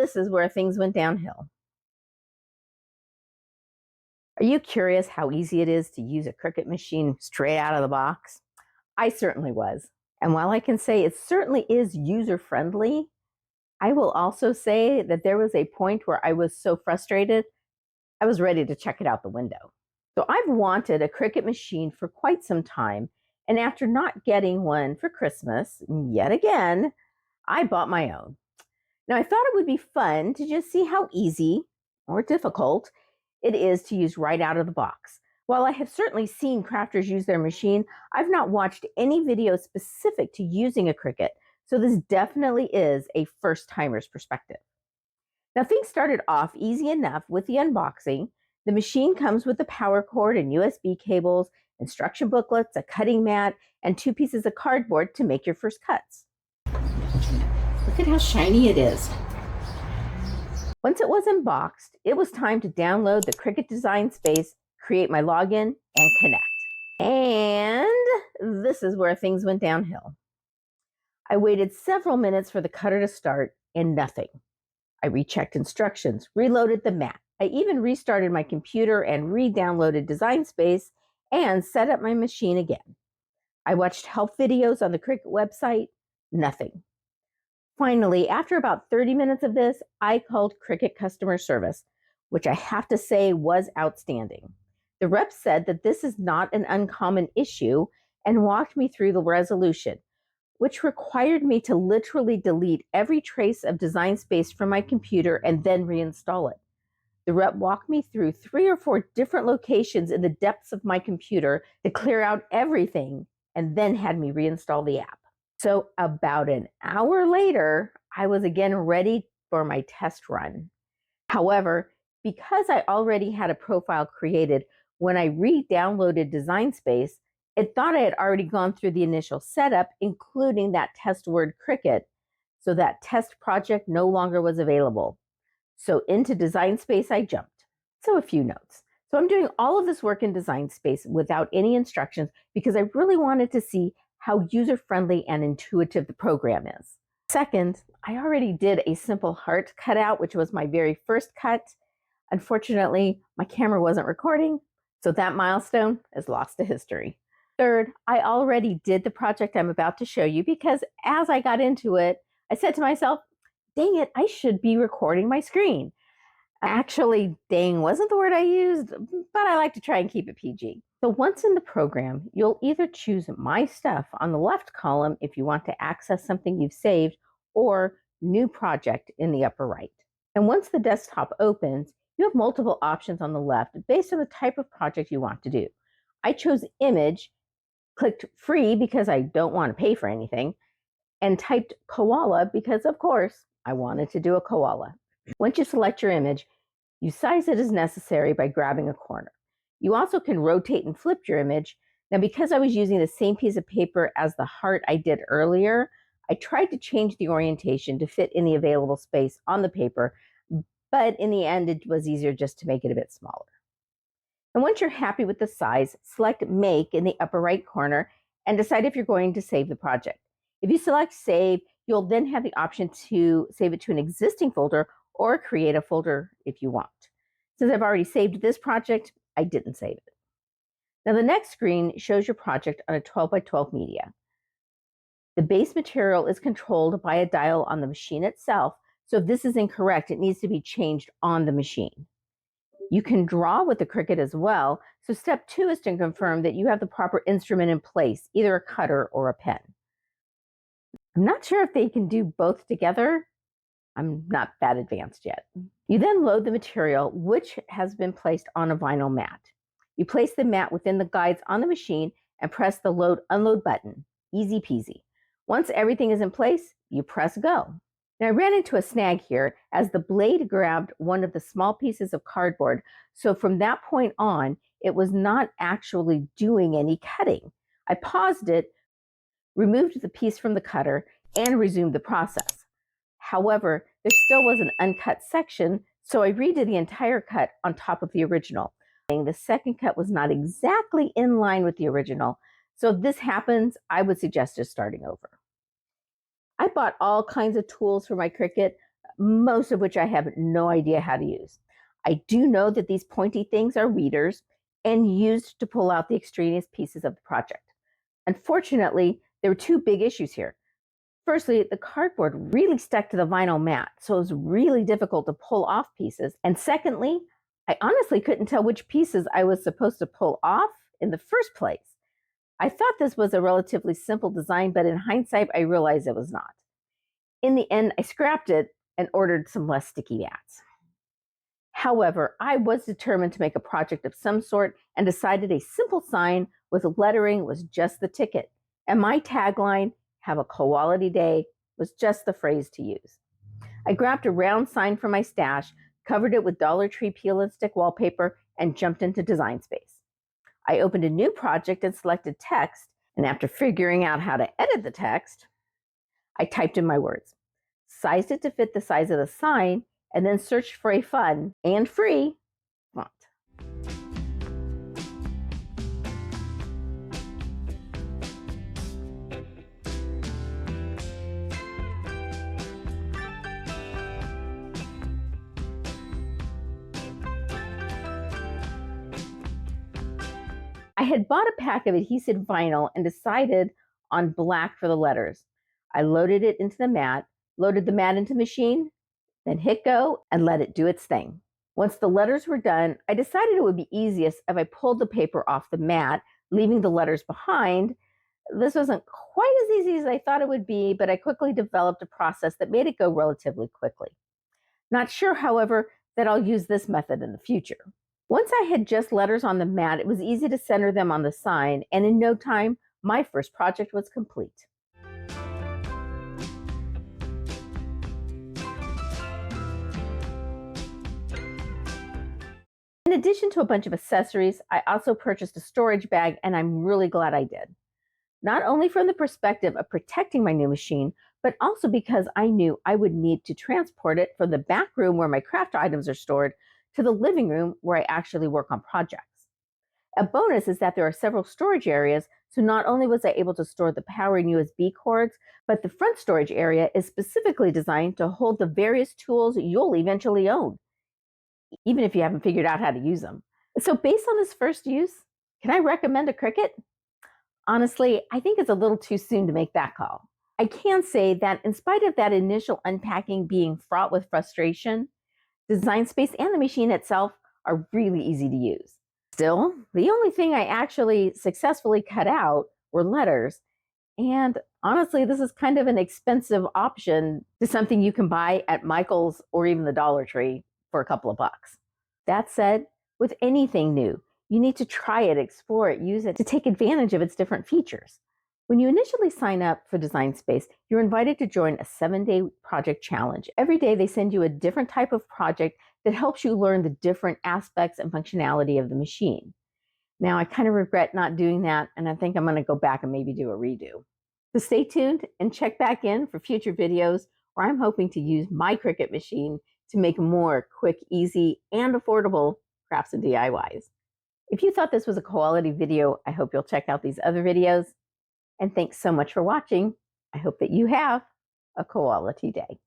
this is where things went downhill. Are you curious how easy it is to use a Cricut machine straight out of the box? I certainly was. And while I can say it certainly is user-friendly, I will also say that there was a point where I was so frustrated, I was ready to check it out the window. So I've wanted a Cricut machine for quite some time, and after not getting one for Christmas, yet again, I bought my own. Now I thought it would be fun to just see how easy or difficult it is to use right out of the box. While I have certainly seen crafters use their machine, I've not watched any video specific to using a Cricut, so this definitely is a first-timer's perspective. Now things started off easy enough with the unboxing. The machine comes with a power cord and USB cables, instruction booklets, a cutting mat, and 2 pieces of cardboard to make your first cuts. Look at how shiny it is. Once it was unboxed, it was time to download the Cricut Design Space, create my login, and connect. And this is where things went downhill. I waited several minutes for the cutter to start and nothing. I rechecked instructions, reloaded the mat. I even restarted my computer and re-downloaded Design Space and set up my machine again. I watched help videos on the Cricut website, nothing. Finally, after about 30 minutes of this, I called Cricut customer service, which I have to say was outstanding. The rep said that this is not an uncommon issue and walked me through the resolution, which required me to literally delete every trace of Design Space from my computer and then reinstall it. The rep walked me through 3 or 4 different locations in the depths of my computer to clear out everything and then had me reinstall the app. So about an hour later, I was again ready for my test run. However, because I already had a profile created, when I re-downloaded Design Space, it thought I had already gone through the initial setup, including that test word Cricut, so that test project no longer was available. So into Design Space I jumped. So a few notes. So I'm doing all of this work in Design Space without any instructions because I really wanted to see how user-friendly and intuitive the program is. Second, I already did a simple heart cutout, which was my very first cut. Unfortunately, my camera wasn't recording, so that milestone is lost to history. Third, I already did the project I'm about to show you because as I got into it, I said to myself, dang it, I should be recording my screen. Actually, dang wasn't the word I used, but I like to try and keep it PG. So once in the program, you'll either choose My Stuff on the left column if you want to access something you've saved, or New Project in the upper right. And once the desktop opens, you have multiple options on the left based on the type of project you want to do. I chose Image, clicked Free because I don't want to pay for anything, and typed Koala because, of course, I wanted to do a koala. Once you select your image, you size it as necessary by grabbing a corner. You also can rotate and flip your image. Now, because I was using the same piece of paper as the heart I did earlier, I tried to change the orientation to fit in the available space on the paper, but in the end, it was easier just to make it a bit smaller. And once you're happy with the size, select Make in the upper right corner and decide if you're going to save the project. If you select Save, you'll then have the option to save it to an existing folder or create a folder if you want. Since I've already saved this project, I didn't save it. Now the next screen shows your project on a 12 by 12 media. The base material is controlled by a dial on the machine itself, so if this is incorrect, it needs to be changed on the machine. You can draw with the Cricut as well, so step 2 is to confirm that you have the proper instrument in place, either a cutter or a pen. I'm not sure if they can do both together. I'm not that advanced yet. You then load the material, which has been placed on a vinyl mat. You place the mat within the guides on the machine and press the Load Unload button. Easy peasy. Once everything is in place, you press Go. Now I ran into a snag here as the blade grabbed one of the small pieces of cardboard, so from that point on, it was not actually doing any cutting. I paused it, removed the piece from the cutter, and resumed the process. However, there still was an uncut section, so I redid the entire cut on top of the original. The second cut was not exactly in line with the original, so if this happens, I would suggest just starting over. I bought all kinds of tools for my Cricut, most of which I have no idea how to use. I do know that these pointy things are weeders and used to pull out the extraneous pieces of the project. Unfortunately, there were two big issues here. Firstly, the cardboard really stuck to the vinyl mat, so it was really difficult to pull off pieces. And secondly, I honestly couldn't tell which pieces I was supposed to pull off in the first place. I thought this was a relatively simple design, but in hindsight, I realized it was not. In the end, I scrapped it and ordered some less sticky mats. However, I was determined to make a project of some sort and decided a simple sign with lettering was just the ticket. And my tagline, "Have a quality day," was just the phrase to use. I grabbed a round sign from my stash, covered it with Dollar Tree peel and stick wallpaper, and jumped into Design Space. I opened a new project and selected text, and after figuring out how to edit the text, I typed in my words, sized it to fit the size of the sign, and then searched for a fun and free font. I had bought a pack of adhesive vinyl and decided on black for the letters. I loaded it into the mat, loaded the mat into the machine, then hit go and let it do its thing. Once the letters were done, I decided it would be easiest if I pulled the paper off the mat, leaving the letters behind. This wasn't quite as easy as I thought it would be, but I quickly developed a process that made it go relatively quickly. Not sure, however, that I'll use this method in the future. Once I had just letters on the mat, it was easy to center them on the sign, and in no time, my first project was complete. In addition to a bunch of accessories, I also purchased a storage bag, and I'm really glad I did. Not only from the perspective of protecting my new machine, but also because I knew I would need to transport it from the back room where my craft items are stored to the living room where I actually work on projects. A bonus is that there are several storage areas, so not only was I able to store the power and USB cords, but the front storage area is specifically designed to hold the various tools you'll eventually own, even if you haven't figured out how to use them. So based on this first use, can I recommend a Cricut? Honestly, I think it's a little too soon to make that call. I can say that in spite of that initial unpacking being fraught with frustration, Design Space and the machine itself are really easy to use. Still, the only thing I actually successfully cut out were letters. And honestly, this is kind of an expensive option to something you can buy at Michael's or even the Dollar Tree for a couple of bucks. That said, with anything new, you need to try it, explore it, use it to take advantage of its different features. When you initially sign up for Design Space, you're invited to join a 7-day project challenge. Every day they send you a different type of project that helps you learn the different aspects and functionality of the machine. Now, I kind of regret not doing that, and I think I'm going to go back and maybe do a redo. So stay tuned and check back in for future videos where I'm hoping to use my Cricut machine to make more quick, easy, and affordable crafts and DIYs. If you thought this was a quality video, I hope you'll check out these other videos. And thanks so much for watching. I hope that you have a quality day.